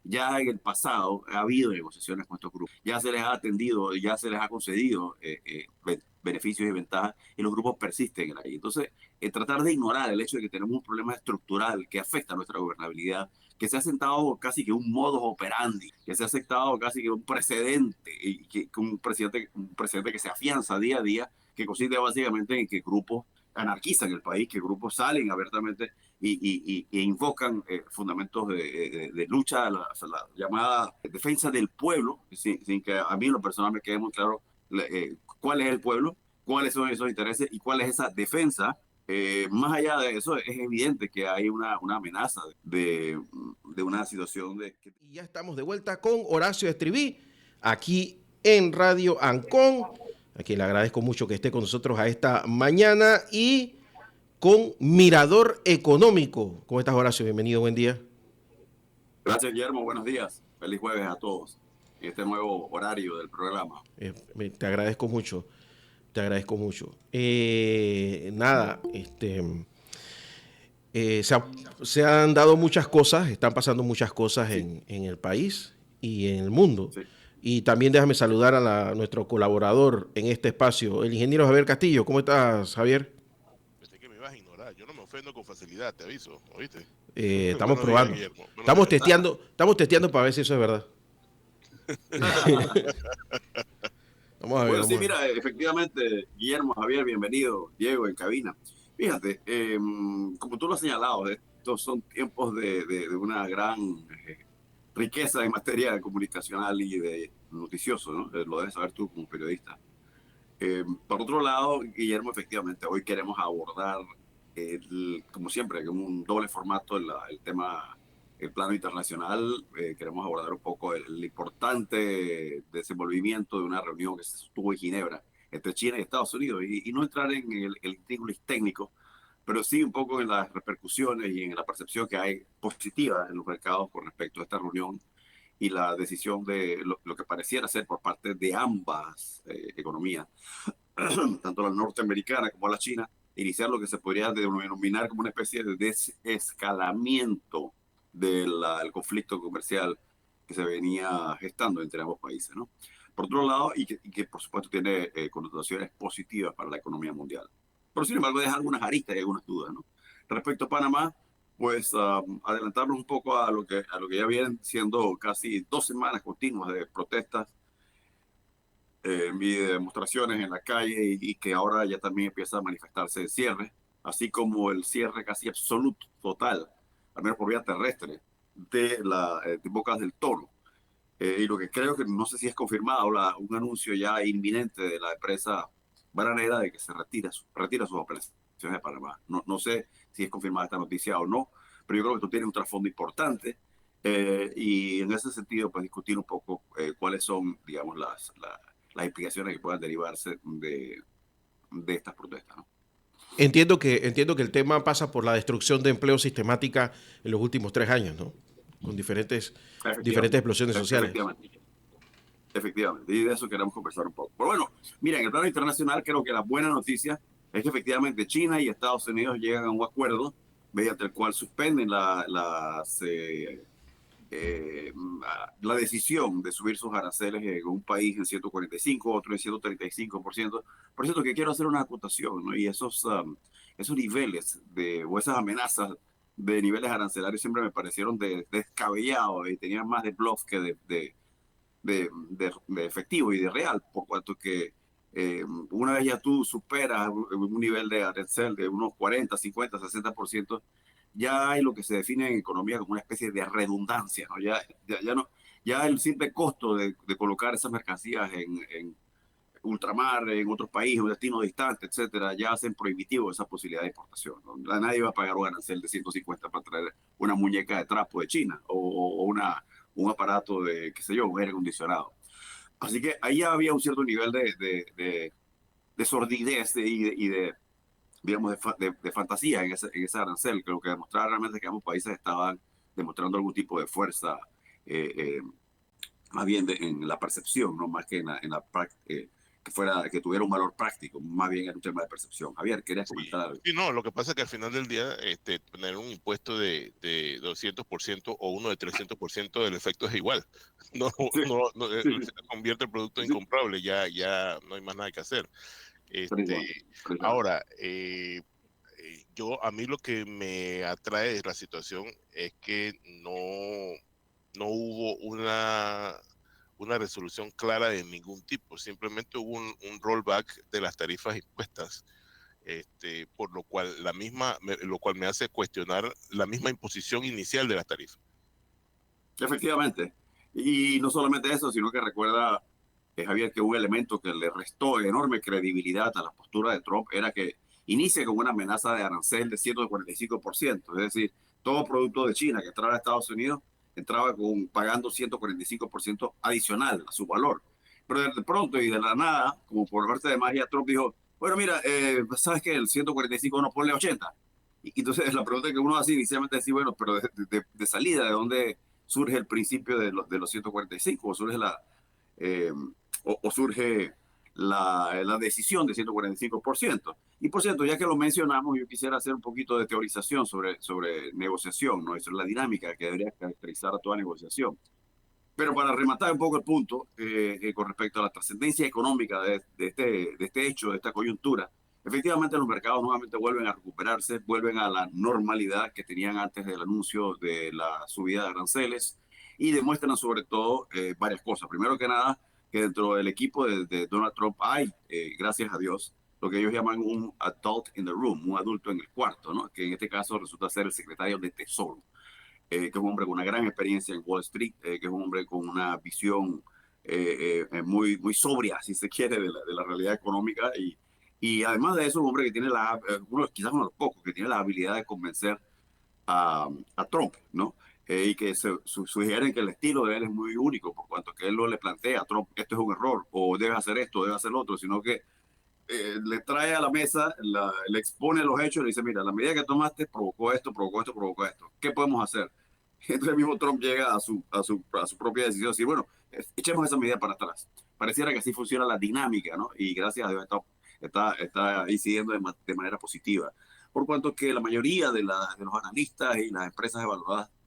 Ya en el pasado ha habido negociaciones con estos grupos, ya se les ha atendido, ya se les ha concedido beneficios y ventajas y los grupos persisten ahí. Entonces, tratar de ignorar el hecho de que tenemos un problema estructural que afecta a nuestra gobernabilidad, que se ha sentado casi que un modus operandi, que se ha aceptado casi que un precedente, y que un precedente que se afianza día a día, que consiste básicamente en que grupos anarquizan el país, que grupos salen abiertamente y invocan fundamentos de lucha, la llamada defensa del pueblo, sin que a mí en lo personal me quede muy claro cuál es el pueblo, cuáles son esos intereses y cuál es esa defensa. Más allá de eso, es evidente que hay una amenaza de una situación de... Y ya estamos de vuelta con Horacio Estribí, aquí en Radio Ancon, a quien le agradezco mucho que esté con nosotros a esta mañana, y con Mirador Económico. ¿Cómo estás, Horacio? Bienvenido, buen día. Gracias, Guillermo. Buenos días. Feliz jueves a todos en este nuevo horario del programa. Te agradezco mucho. Te agradezco mucho. Nada, se han dado muchas cosas, están pasando muchas cosas Sí, en el país y en el mundo. sí. Y también déjame saludar a nuestro colaborador en este espacio, el ingeniero Javier Castillo. ¿Cómo estás, Javier? Pensé que me ibas a ignorar. Yo no me ofendo con facilidad, te aviso, ¿oíste? Estamos Buenos días, probando. Guillermo. Buenos días. Estamos testeando para ver si eso es verdad. Vamos a ver, Bueno, sí, vamos a ver. mira, efectivamente, Guillermo, Javier, bienvenido, Diego, en cabina. Fíjate, como tú lo has señalado, estos son tiempos de una gran riqueza en materia comunicacional y de noticioso, ¿no? Lo debes saber tú como periodista. Por otro lado, Guillermo, efectivamente, hoy queremos abordar, como siempre, en un doble formato, el tema, el plano internacional. Queremos abordar un poco el importante desenvolvimiento de una reunión que se sostuvo en Ginebra entre China y Estados Unidos, y no entrar en el intríngulis técnico, pero sí un poco en las repercusiones y en la percepción que hay positiva en los mercados con respecto a esta reunión y la decisión de lo que pareciera ser por parte de ambas economías, tanto la norteamericana como la china, iniciar lo que se podría denominar como una especie de desescalamiento del conflicto comercial que se venía gestando entre ambos países, ¿no? Por otro lado, y que por supuesto tiene connotaciones positivas para la economía mundial. Pero sin embargo deja algunas aristas y algunas dudas, ¿no? Respecto a Panamá, pues adelantarnos un poco a lo que ya vienen siendo casi 2 semanas continuas de protestas y de demostraciones en la calle, y que ahora ya también empieza a manifestarse el cierre, así como el cierre casi absoluto, total, al menos por vía terrestre, de Bocas del Toro. Y lo que creo que no sé si es confirmado, un anuncio ya inminente de la empresa bananera de que se retira sus operaciones de Panamá. No, no sé si es confirmada esta noticia o no, pero yo creo que esto tiene un trasfondo importante. Y en ese sentido, pues discutir un poco cuáles son, digamos, las implicaciones que puedan derivarse de estas protestas, ¿no? Entiendo que el tema pasa por la destrucción de empleo sistemática en los últimos 3 años, ¿no? Con diferentes Efectivamente, explosiones sociales. efectivamente, efectivamente. Y de eso queremos conversar un poco. Pero bueno, mira, en el plano internacional creo que la buena noticia es que efectivamente China y Estados Unidos llegan a un acuerdo mediante el cual suspenden eh, la decisión de subir sus aranceles en un país en 145, otro en 135%. Por cierto, que quiero hacer una acotación, ¿no? Y esos niveles o esas amenazas de niveles arancelarios siempre me parecieron descabellados y tenían más de bluff que de efectivo y de real, por cuanto que una vez ya tú superas un nivel de arancel de unos 40, 50, 60%, ya hay lo que se define en economía como una especie de redundancia, ¿no? Ya no, ya el simple costo de colocar esas mercancías en ultramar, en otros países, un destino distante, etcétera, ya hacen prohibitivo esa posibilidad de importación, ¿no? Nadie va a pagar un arancel de 150 para traer una muñeca de trapo de China o un aparato de, qué sé yo, un aire acondicionado. Así que ahí ya había un cierto nivel de sordidez y de digamos, de fantasía en ese arancel, que lo que demostraba realmente que ambos países estaban demostrando algún tipo de fuerza, eh, eh, más bien en la percepción, no más que en la que tuviera un valor práctico, más bien era un tema de percepción. Javier, ¿querías Sí, comentar algo? sí, no, lo que pasa es que al final del día, poner un impuesto de 200% o uno de 300% del efecto es igual. No, Sí, sí, se convierte el producto en sí, incomprable, ya no hay más nada que hacer. Este, precisamente, precisamente. ahora, a mí lo que me atrae de la situación es que no hubo una resolución clara de ningún tipo, simplemente hubo un rollback de las tarifas impuestas, por lo cual me hace cuestionar la misma imposición inicial de las tarifas. Efectivamente. Y no solamente eso, sino que recuerda, Javier, que un elemento que le restó enorme credibilidad a la postura de Trump era que inicia con una amenaza de arancel de 145%. Es decir, todo producto de China que entraba a Estados Unidos entraba pagando 145% adicional a su valor. Pero de pronto y de la nada, como por arte de magia, Trump dijo, bueno, mira, ¿sabes qué? El 145 no, ponle 80. Y entonces la pregunta que uno hace inicialmente es decir, bueno, pero de salida, ¿de dónde surge el principio de los 145 o surge eh, o surge la decisión de 145%? Y por cierto, ya que lo mencionamos, yo quisiera hacer un poquito de teorización sobre negociación, ¿no? Y sobre la dinámica que debería caracterizar a toda negociación. Pero para rematar un poco el punto, con respecto a la trascendencia económica de este hecho, de esta coyuntura, efectivamente los mercados nuevamente vuelven a recuperarse, vuelven a la normalidad que tenían antes del anuncio de la subida de aranceles y demuestran sobre todo varias cosas. Primero que nada, que dentro del equipo de Donald Trump hay, gracias a Dios, lo que ellos llaman un adult in the room, un adulto en el cuarto, ¿no? Que en este caso resulta ser el secretario de Tesoro, que es un hombre con una gran experiencia en Wall Street, que es un hombre con una visión muy, muy sobria, si se quiere, de la realidad económica. Y además de eso, un hombre que tiene quizás uno de los pocos, que tiene la habilidad de convencer a Trump, ¿no? Y que sugieren que el estilo de él es muy único, por cuanto que él no le plantea a Trump, esto es un error, o debe hacer esto, debe hacer lo otro, sino que le trae a la mesa, le expone los hechos, le dice, mira, la medida que tomaste provocó esto, provocó esto, provocó esto. ¿Qué podemos hacer? Entonces el mismo Trump llega a su propia decisión, y bueno, echemos esa medida para atrás. Pareciera que así funciona la dinámica, ¿no? Y gracias a Dios está incidiendo de manera positiva. Por cuanto que la mayoría de los analistas y las empresas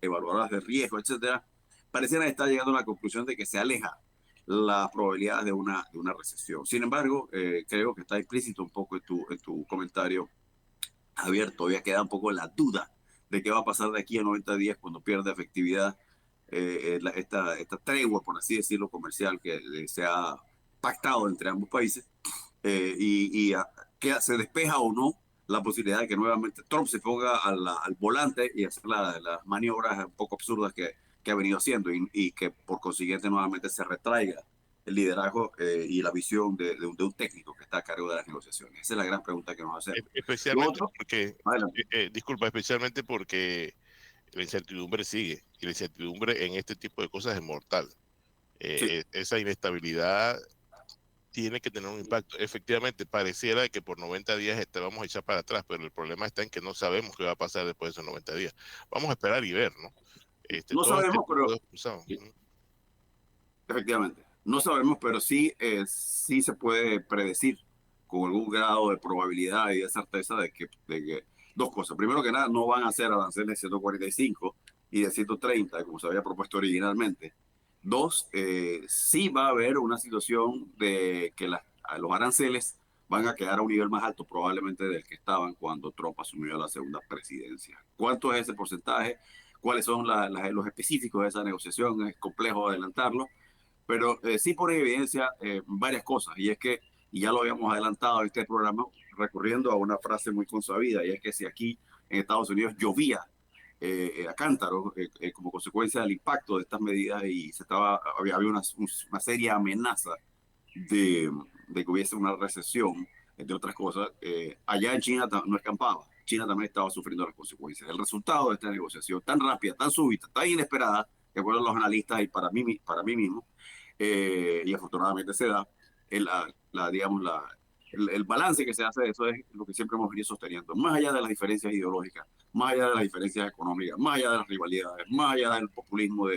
evaluadoras de riesgo, etcétera, parecieran estar llegando a la conclusión de que se aleja la probabilidad de una recesión. Sin embargo, creo que está implícito un poco en tu comentario, Javier, todavía queda un poco la duda de qué va a pasar de aquí a 90 días cuando pierda efectividad esta tregua, por así decirlo, comercial que se ha pactado entre ambos países, que se despeja o no la posibilidad de que nuevamente Trump se ponga al volante y hacer las maniobras un poco absurdas que ha venido haciendo y que por consiguiente nuevamente se retraiga el liderazgo y la visión de un técnico que está a cargo de las negociaciones. Esa es la gran pregunta que nos hacemos. Lo Especialmente otro, porque, adelante. disculpa, especialmente porque la incertidumbre sigue y la incertidumbre en este tipo de cosas es mortal. Sí, Esa inestabilidad tiene que tener un impacto. Efectivamente, pareciera que por 90 días vamos a echar para atrás, pero el problema está en que no sabemos qué va a pasar después de esos 90 días. Vamos a esperar y ver, ¿no? no Todo este sabemos, tipo pero de expulsados. efectivamente, no sabemos, pero sí se puede predecir con algún grado de probabilidad y de certeza de que dos cosas. Primero que nada, no van a ser aranceles de 145 y de 130, como se había propuesto originalmente. Dos, sí va a haber una situación de que los aranceles van a quedar a un nivel más alto probablemente del que estaban cuando Trump asumió la segunda presidencia. ¿Cuánto es ese porcentaje? ¿Cuáles son los específicos de esa negociación? Es complejo adelantarlo, pero sí pone en evidencia varias cosas, y es que, y ya lo habíamos adelantado en este programa, recurriendo a una frase muy consabida, y es que si aquí en Estados Unidos llovía a cántaros como consecuencia del impacto de estas medidas y había una seria amenaza de que hubiese una recesión, entre otras cosas, allá en China no escampaba. China también estaba sufriendo las consecuencias. El resultado de esta negociación tan rápida, tan súbita, tan inesperada, de acuerdo a los analistas y para mí mismo, y afortunadamente se da, digamos, el balance que se hace de eso es lo que siempre hemos venido sosteniendo. Más allá de las diferencias ideológicas, más allá de las diferencias económicas, más allá de las rivalidades, más allá del populismo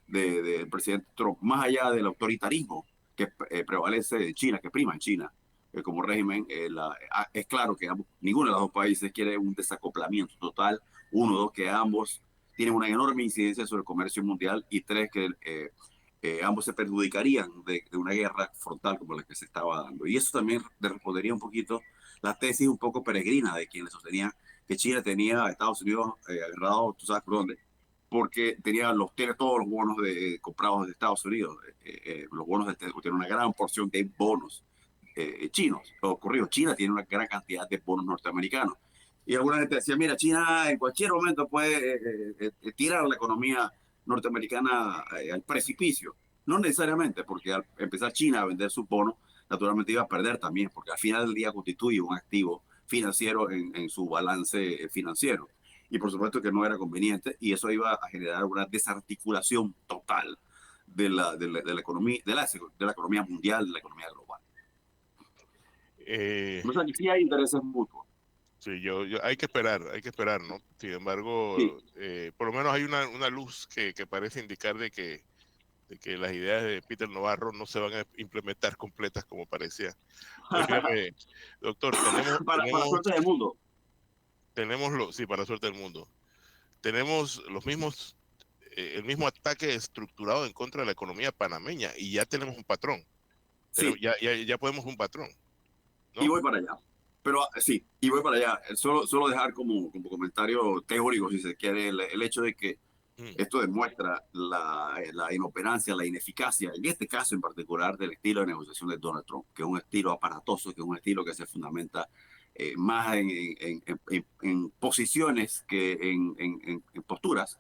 del presidente Trump, más allá del autoritarismo que prevalece en China, que prima en China como régimen, es claro que ninguno de los dos países quiere un desacoplamiento total. Uno, dos, que ambos tienen una enorme incidencia sobre el comercio mundial, y tres, que ambos se perjudicarían de una guerra frontal como la que se estaba dando. Y eso también respondería un poquito la tesis un poco peregrina de quienes sostenían que China tenía a Estados Unidos agarrado, tú sabes por dónde, porque tiene todos los bonos comprados de Estados Unidos. Los bonos tiene una gran porción de bonos chinos. Lo ocurrido, China tiene una gran cantidad de bonos norteamericanos. Y alguna gente decía, mira, China en cualquier momento puede tirar la economía norteamericana al precipicio. No necesariamente, porque al empezar China a vender sus bonos, naturalmente iba a perder también, porque al final del día constituye un activo financiero en su balance financiero. Y por supuesto que no era conveniente, y eso iba a generar una desarticulación total de la economía, de la economía mundial, de la economía global. Eh, O sea, que sí hay intereses mutuos. sí, hay que esperar, ¿no? Sin Sí. embargo, por lo menos hay una luz que parece indicar de que las ideas de Peter Navarro no se van a implementar completas como parecía. Entonces, créeme, doctor, Para suerte del mundo. sí, para suerte del mundo, tenemos el mismo ataque estructurado en contra de la economía panameña y ya tenemos un patrón. Sí, Ya podemos un patrón, y ¿no? voy para allá. Pero sí, y voy para allá. Solo dejar como comentario teórico, si se quiere, el hecho de que Mm, esto demuestra la inoperancia, la ineficacia, en este caso en particular, del estilo de negociación de Donald Trump, que es un estilo aparatoso, que es un estilo que se fundamenta más en posiciones que en posturas.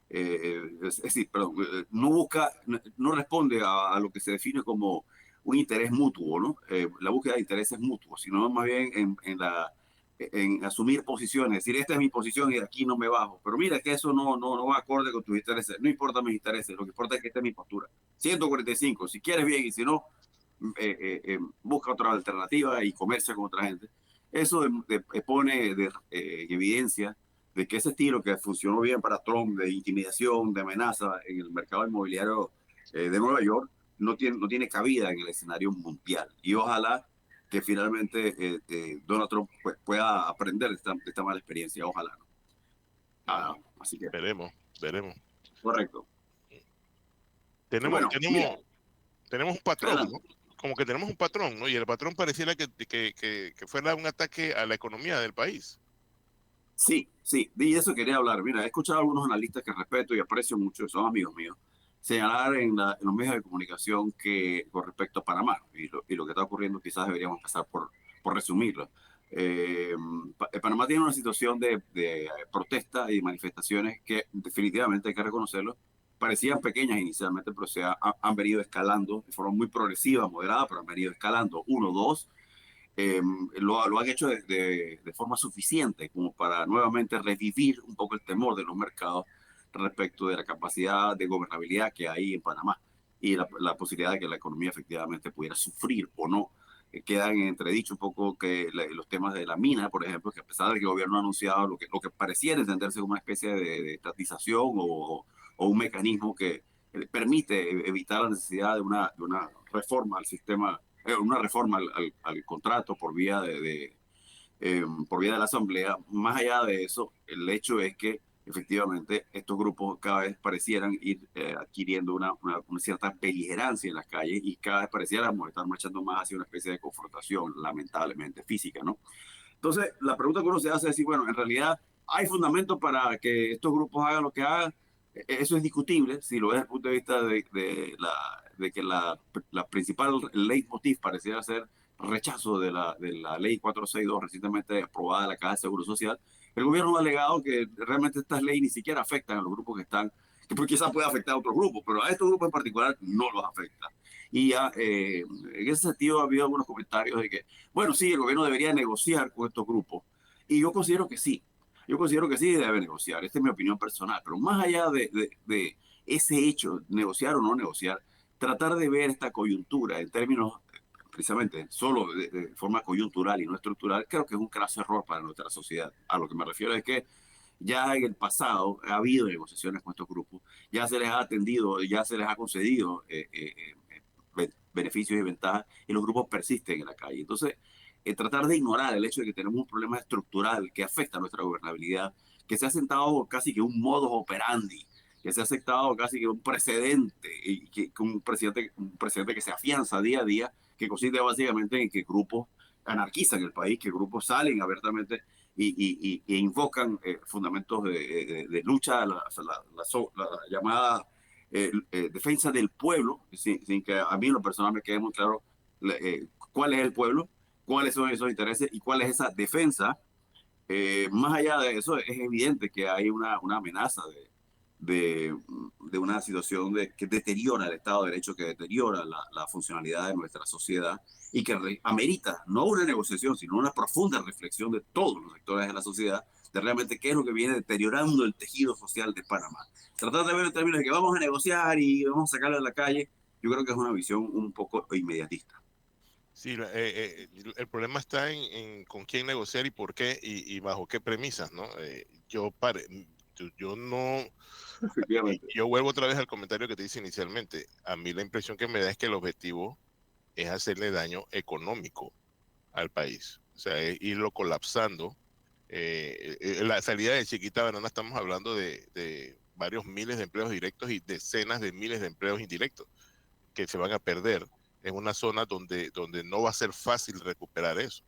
Es decir, perdón, no responde a lo que se define como un interés mutuo, ¿no? La búsqueda de intereses mutuos, sino más bien en asumir posiciones, decir, esta es mi posición y de aquí no me bajo. Pero mira que eso no va acorde con tus intereses, no importa mis intereses, lo que importa es que esta es mi postura. 145, si quieres bien, y si no, busca otra alternativa y comercia con otra gente. Eso pone en evidencia de que ese estilo que funcionó bien para Trump, de intimidación, de amenaza en el mercado inmobiliario de Nueva York, no tiene cabida en el escenario mundial. Y ojalá que finalmente Donald Trump pueda aprender de esta mala experiencia, ojalá. ¿No? Así que, veremos. correcto. Tenemos, Bueno, mira, tenemos, tenemos un patrón, ¿no? adelante. Como que tenemos un patrón, ¿no? Y el patrón pareciera que fuera un ataque a la economía del país. Sí, sí, de eso quería hablar. Mira, he escuchado a algunos analistas que respeto y aprecio mucho, son amigos míos, señalar en los medios de comunicación que con respecto a Panamá y lo que está ocurriendo, quizás deberíamos empezar por resumirlo. Panamá tiene una situación de protesta y manifestaciones que definitivamente hay que reconocerlo. Parecían pequeñas inicialmente, pero han venido escalando de forma muy progresiva, moderada, pero han venido escalando. Uno, dos, lo han hecho de forma suficiente como para nuevamente revivir un poco el temor de los mercados respecto de la capacidad de gobernabilidad que hay en Panamá y la posibilidad de que la economía efectivamente pudiera sufrir o no. Quedan en entredicho un poco que los temas de la mina, por ejemplo, que a pesar de que el gobierno ha anunciado lo que pareciera entenderse como una especie de estatización o un mecanismo que permite evitar la necesidad de una reforma al sistema, una reforma al contrato por vía de la Asamblea. Más allá de eso, el hecho es que efectivamente estos grupos cada vez parecieran ir adquiriendo una cierta beligerancia en las calles y cada vez pareciéramos estar marchando más hacia una especie de confrontación, lamentablemente física, ¿no? Entonces, la pregunta que uno se hace es si, bueno, en realidad hay fundamentos para que estos grupos hagan lo que hagan. Eso es discutible si lo ves desde el punto de vista de que la principal leitmotiv pareciera ser rechazo de la ley 462 recientemente aprobada en la Caja de Seguro Social. El gobierno ha alegado que realmente estas leyes ni siquiera afectan a los grupos que están, que pues quizás puede afectar a otros grupos, pero a estos grupos en particular no los afecta. Y ya, en ese sentido ha habido algunos comentarios de que, bueno, sí, el gobierno debería negociar con estos grupos. Y yo considero que sí. Yo considero que sí debe negociar. Esta es mi opinión personal. Pero más allá de ese hecho, negociar o no negociar, tratar de ver esta coyuntura en términos precisamente solo de forma coyuntural y no estructural, creo que es un craso error para nuestra sociedad. A lo que me refiero es que ya en el pasado ha habido negociaciones con estos grupos, ya se les ha atendido, ya se les ha concedido beneficios y ventajas y los grupos persisten en la calle. Entonces, tratar de ignorar el hecho de que tenemos un problema estructural que afecta a nuestra gobernabilidad, que se ha sentado casi que un modus operandi, que se ha aceptado casi que un precedente, y que un presidente que se afianza día a día, que consiste básicamente en que grupos anarquizan el país, que grupos salen abiertamente y invocan fundamentos de lucha, la llamada defensa del pueblo, sin que a mí en lo personal me quede muy claro cuál es el pueblo, cuáles son esos intereses y cuál es esa defensa. Más allá de eso, es evidente que hay una amenaza de una situación que deteriora el Estado de Derecho, que deteriora la funcionalidad de nuestra sociedad y que amerita no una negociación, sino una profunda reflexión de todos los sectores de la sociedad de realmente qué es lo que viene deteriorando el tejido social de Panamá. Tratar de ver en términos de que vamos a negociar y vamos a sacarlo a la calle, yo creo que es una visión un poco inmediatista. Sí, el problema está en con quién negociar y por qué y bajo qué premisas, ¿no? Yo no, yo vuelvo otra vez al comentario que te hice inicialmente. A mí la impresión que me da es que el objetivo es hacerle daño económico al país, o sea, es irlo colapsando. La salida de Chiquita Banana estamos hablando de varios miles de empleos directos y decenas de miles de empleos indirectos que se van a perder en una zona donde no va a ser fácil recuperar eso.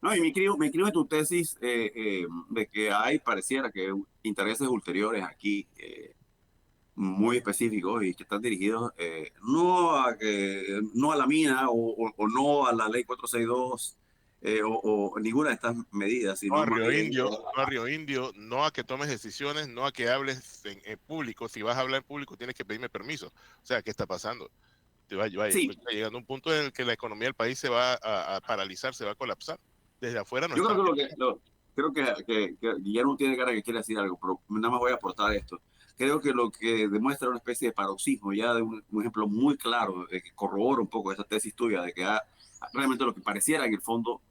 No, y me escribo en tu tesis de que pareciera que intereses ulteriores aquí muy específicos y que están dirigidos no a la mina o no a la ley 462 o ninguna de estas medidas, No sino a más Río bien Indio, no a Río Indio, no a que tomes decisiones, no a que hables en público. Si vas a hablar en público tienes que pedirme permiso. O sea, ¿qué está pasando? sí. Va llegando un punto en el que la economía del país se va a paralizar, se va a colapsar. Desde afuera no Yo están creo viendo. creo que Guillermo tiene cara que quiere decir algo, pero nada más voy a aportar esto. Creo que lo que demuestra una especie de paroxismo, ya de un ejemplo muy claro, que corrobora un poco esa tesis tuya, de que realmente lo que pareciera en el fondo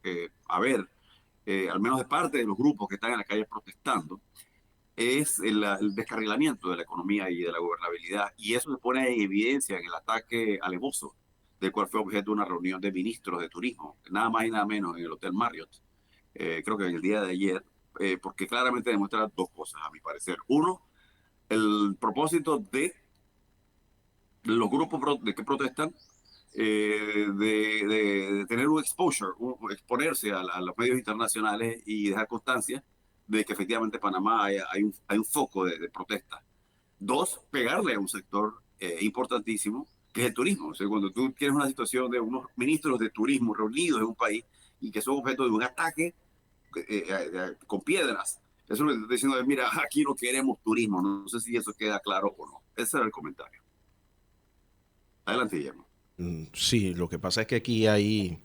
al menos de parte de los grupos que están en la calle protestando, es el descarrilamiento de la economía y de la gobernabilidad. Y eso se pone en evidencia en el ataque alevoso, del cual fue objeto de una reunión de ministros de turismo, nada más y nada menos en el Hotel Marriott, creo que en el día de ayer, porque claramente demuestra dos cosas, a mi parecer. Uno, el propósito de los grupos que protestan de tener un exposure, exponerse a los medios internacionales y dejar constancia de que efectivamente en Panamá hay un foco de protesta. Dos, pegarle a un sector importantísimo, que es el turismo. O sea, cuando tú tienes una situación de unos ministros de turismo reunidos en un país y que son objeto de un ataque con piedras, eso es lo que te estoy diciendo es, mira, aquí no queremos turismo. No sé si eso queda claro o no. Ese era el comentario. Adelante, Guillermo. Sí, lo que pasa es que aquí hay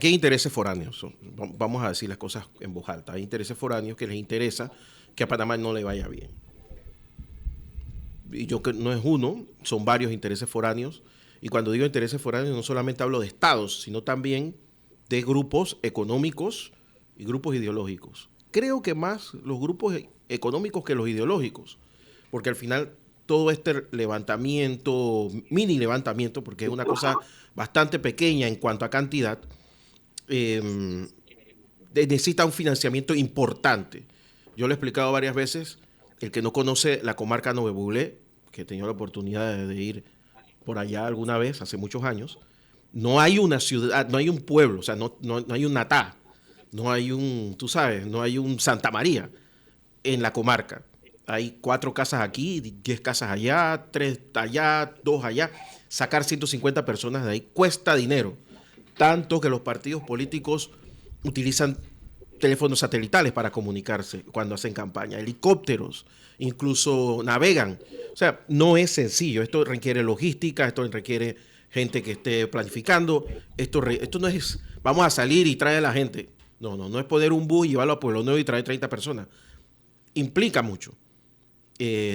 intereses foráneos. Vamos a decir las cosas en voz alta. Hay intereses foráneos que les interesa que a Panamá no le vaya bien. Y yo que no es uno, son varios intereses foráneos. Y cuando digo intereses foráneos no solamente hablo de estados, sino también de grupos económicos y grupos ideológicos. Creo que más los grupos económicos que los ideológicos, porque al final todo este levantamiento, mini levantamiento, porque es una cosa bastante pequeña en cuanto a cantidad, necesita un financiamiento importante. Yo lo he explicado varias veces, el que no conoce la comarca Novebuglé, que he tenido la oportunidad de ir por allá alguna vez, hace muchos años, no hay una ciudad, no hay un pueblo, o sea, no hay un Natá, no hay un, tú sabes, no hay un Santa María en la comarca. Hay 4 casas aquí, 10 casas allá, 3 allá, 2 allá. Sacar 150 personas de ahí cuesta dinero. Tanto que los partidos políticos utilizan teléfonos satelitales para comunicarse cuando hacen campaña, helicópteros, incluso navegan. O sea, no es sencillo. Esto requiere logística, esto requiere gente que esté planificando. Esto no es, vamos a salir y traer a la gente. No es poner un bus y llevarlo a Pueblo Nuevo y traer 30 personas. Implica mucho.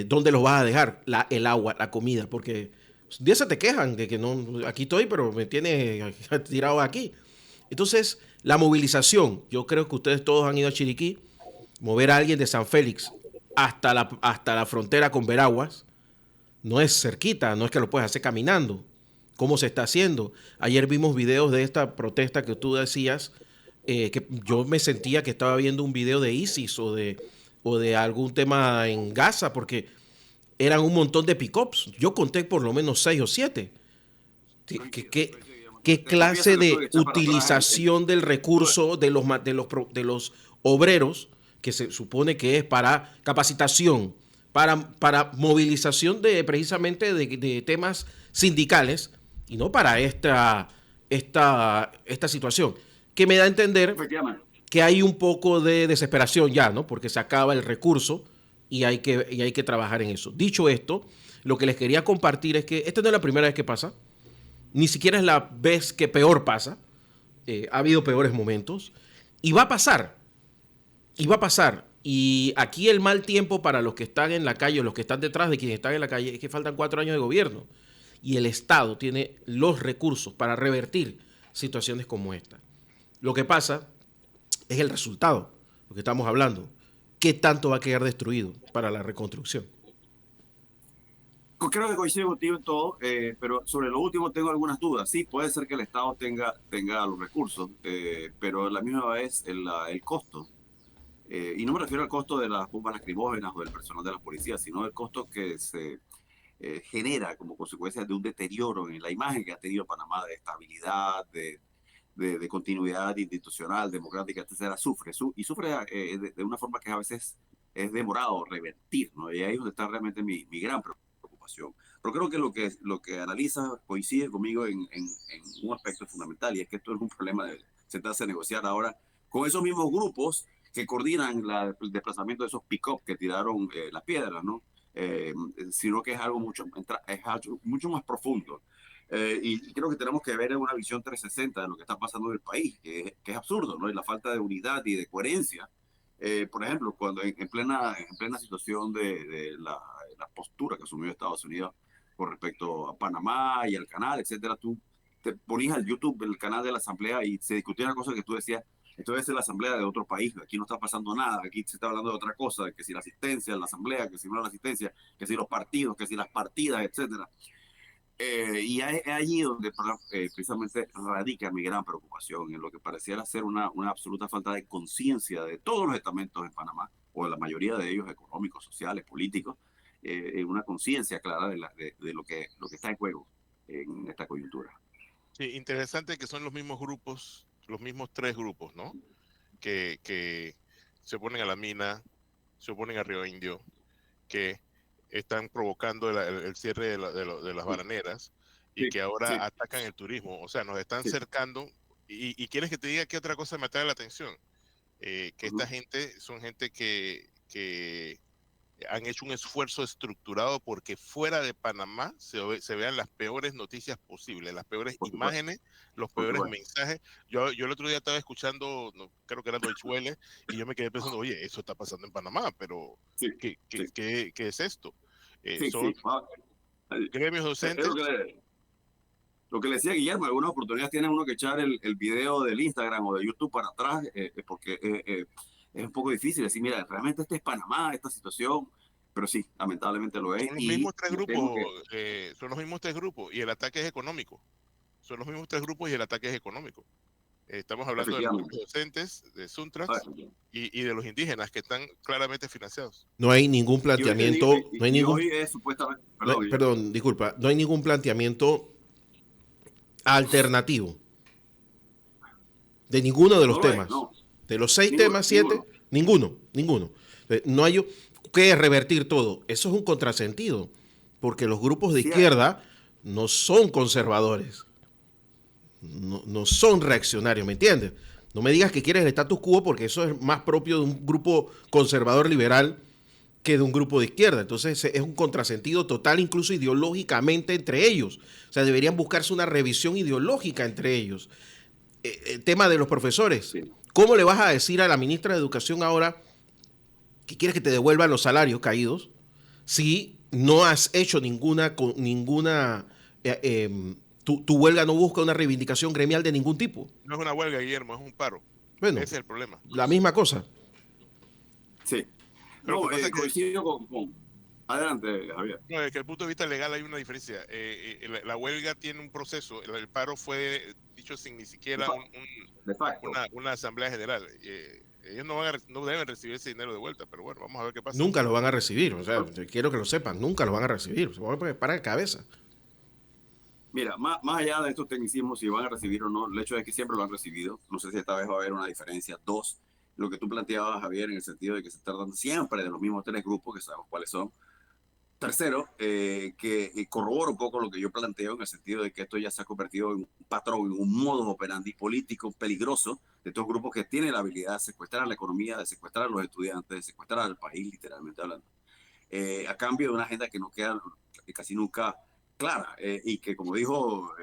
¿Dónde los vas a dejar? El agua, la comida, porque 10 se te quejan de que no, aquí estoy, pero me tiene tirado aquí. Entonces, la movilización, yo creo que ustedes todos han ido a Chiriquí, mover a alguien de San Félix hasta la frontera con Veraguas, no es cerquita, no es que lo puedes hacer caminando. cómo se está haciendo. Ayer vimos videos de esta protesta que tú decías, que yo me sentía que estaba viendo un video de ISIS o de algún tema en Gaza, porque eran un montón de pick-ups. Yo conté por lo menos 6 o 7. ¿Qué clase de utilización del recurso de los obreros, que se supone que es para capacitación, para movilización precisamente de temas sindicales, y no para esta situación, que me da a entender que hay un poco de desesperación ya, ¿no? Porque se acaba el recurso y hay que trabajar en eso. Dicho esto, lo que les quería compartir es que esta no es la primera vez que pasa, ni siquiera es la vez que peor pasa. Ha habido peores momentos y va a pasar. Y va a pasar. Y aquí el mal tiempo para los que están en la calle, o los que están detrás de quienes están en la calle, es que faltan 4 años de gobierno. Y el Estado tiene los recursos para revertir situaciones como esta. Lo que pasa es el resultado, lo que estamos hablando. ¿Qué tanto va a quedar destruido para la reconstrucción? Creo que coincido contigo en todo, pero sobre lo último tengo algunas dudas. Sí, puede ser que el Estado tenga los recursos, pero a la misma vez el costo. Y no me refiero al costo de las bombas lacrimógenas o del personal de la policía, sino el costo que se genera como consecuencia de un deterioro en la imagen que ha tenido Panamá de estabilidad, de continuidad institucional, democrática, etcétera. Sufre de una forma que a veces es demorado revertir, ¿no? Y ahí es donde está realmente mi gran preocupación. Pero creo que lo que analiza coincide conmigo en un aspecto fundamental, y es que esto es un problema de sentarse a negociar ahora con esos mismos grupos que coordinan el desplazamiento de esos pick-up que tiraron las piedras, ¿no? Sino que es algo mucho más profundo. Y creo que tenemos que ver una visión 360 de lo que está pasando en el país, que es absurdo, ¿no? Y la falta de unidad y de coherencia. Por ejemplo, cuando en plena situación de la postura que asumió Estados Unidos con respecto a Panamá y al canal, etcétera, tú te ponías al YouTube el canal de la Asamblea y se discutían cosas que tú decías, esto debe ser la Asamblea de otro país, aquí no está pasando nada, aquí se está hablando de otra cosa, que si la asistencia en la Asamblea, que si no la asistencia, que si los partidos, que si las partidas, etcétera. Y es allí donde precisamente radica mi gran preocupación, en lo que pareciera ser una absoluta falta de conciencia de todos los estamentos en Panamá, o de la mayoría de ellos, económicos, sociales, políticos, una conciencia clara de lo que está en juego en esta coyuntura. Sí, interesante que son los mismos grupos, los mismos 3 grupos, ¿no? Que se oponen a la mina, se oponen a Río Indio, que están provocando el cierre de las bananeras y Sí, que ahora sí, atacan el turismo. O sea, nos están sí. cercando. Y quieres que te diga qué otra cosa me atrae la atención. Que esta gente son gente que han hecho un esfuerzo estructurado porque fuera de Panamá se vean las peores noticias posibles, las peores imágenes, los peores mensajes. Yo el otro día estaba escuchando, no, creo que era Deutsche Welle, y yo me quedé pensando, oye, eso está pasando en Panamá, pero Sí, ¿qué es esto? sí, Son gremios es docentes. lo que le decía Guillermo, algunas oportunidades tiene uno que echar el video del Instagram o de YouTube para atrás, porque es un poco difícil decir, mira, realmente este es Panamá, esta situación, pero sí, lamentablemente lo es. Son los Y mismos 3 me temo grupos, son los mismos 3 grupos, y el ataque es económico. Son los mismos 3 grupos y el ataque es económico. Estamos hablando de los grupos docentes, de Suntrax y de los indígenas que están claramente financiados. No hay ningún planteamiento, hoy es supuestamente, perdón, disculpa, no hay ningún planteamiento alternativo de ninguno de los temas. No. De los 6 temas, 7, ninguno. No hay que revertir todo. Eso es un contrasentido, porque los grupos de izquierda no son conservadores, no son reaccionarios, ¿me entiendes? No me digas que quieres el status quo, porque eso es más propio de un grupo conservador liberal que de un grupo de izquierda. Entonces es un contrasentido total, incluso ideológicamente entre ellos. O sea, deberían buscarse una revisión ideológica entre ellos. El tema de los profesores. Sí. ¿Cómo le vas a decir a la ministra de Educación ahora que quieres que te devuelvan los salarios caídos si no has hecho ninguna tu huelga no busca una reivindicación gremial de ningún tipo? No es una huelga, Guillermo, es un paro. Bueno, ese es el problema. La misma cosa. Sí. No, coincido con Adelante, Javier. No, desde el punto de vista legal hay una diferencia. La huelga tiene un proceso. El paro fue dicho sin ni siquiera De facto. una asamblea general. Ellos no deben recibir ese dinero de vuelta, pero bueno, vamos a ver qué pasa. Nunca lo van a recibir, o sea, quiero que lo sepan, nunca lo van a recibir, se van a parar de cabeza. Mira, más allá de estos tecnicismos, si van a recibir o no, el hecho de que siempre lo han recibido, no sé si esta vez va a haber una diferencia. Dos, lo que tú planteabas, Javier, en el sentido de que se tratan siempre de los mismos tres grupos, que sabemos cuáles son. Tercero, que corrobora un poco lo que yo planteo en el sentido de que esto ya se ha convertido en un patrón, en un modus operandi político peligroso de estos grupos que tienen la habilidad de secuestrar la economía, de secuestrar a los estudiantes, de secuestrar al país, literalmente hablando, a cambio de una agenda que no queda casi nunca clara y que, como dijo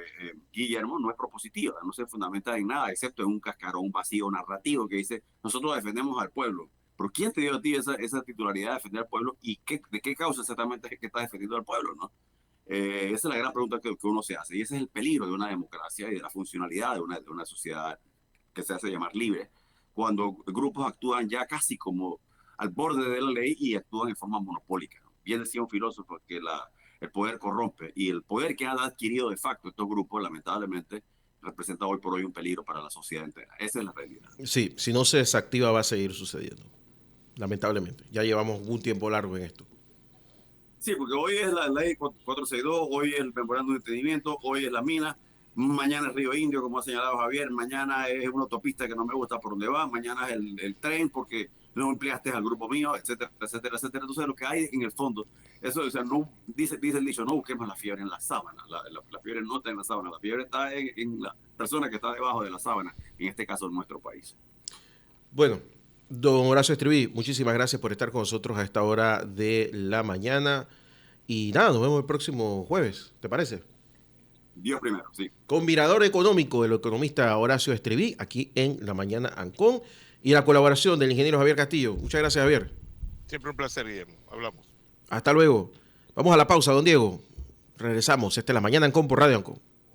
Guillermo, no es propositiva, no se fundamenta en nada, excepto en un cascarón vacío narrativo que dice, nosotros defendemos al pueblo. Pero ¿quién te dio a ti esa titularidad de defender al pueblo y de qué causa exactamente es que estás defendiendo al pueblo, ¿no? Esa es la gran pregunta que uno se hace y ese es el peligro de una democracia y de la funcionalidad de una sociedad que se hace llamar libre, cuando grupos actúan ya casi como al borde de la ley y actúan en forma monopólica, ¿no? Bien decía un filósofo que el poder corrompe y el poder que han adquirido de facto estos grupos, lamentablemente, representa hoy por hoy un peligro para la sociedad entera. Esa es la realidad. Sí, si no se desactiva va a seguir sucediendo. Lamentablemente, ya llevamos un tiempo largo en esto. Sí, porque hoy es la ley 462, hoy es el memorándum de entendimiento, hoy es la mina, mañana es Río Indio, como ha señalado Javier, mañana es una autopista que no me gusta por dónde va, mañana es el tren porque no empleaste al grupo mío, etcétera, etcétera, etcétera. Entonces lo que hay en el fondo, eso, o sea, no, dice el dicho, no busquemos la fiebre en la sábana, la fiebre no está en la sábana, la fiebre está en la persona que está debajo de la sábana, en este caso en nuestro país. Bueno, don Horacio Estriví, muchísimas gracias por estar con nosotros a esta hora de la mañana. Y nada, nos vemos el próximo jueves, ¿te parece? Dios primero, sí. Con Mirador Económico, el economista Horacio Estriví, aquí en La Mañana Ancón, y la colaboración del ingeniero Javier Castillo. Muchas gracias, Javier. Siempre un placer, Guillermo. Hablamos. Hasta luego. Vamos a la pausa, don Diego. Regresamos. Esta es La Mañana Ancón por Radio Ancón.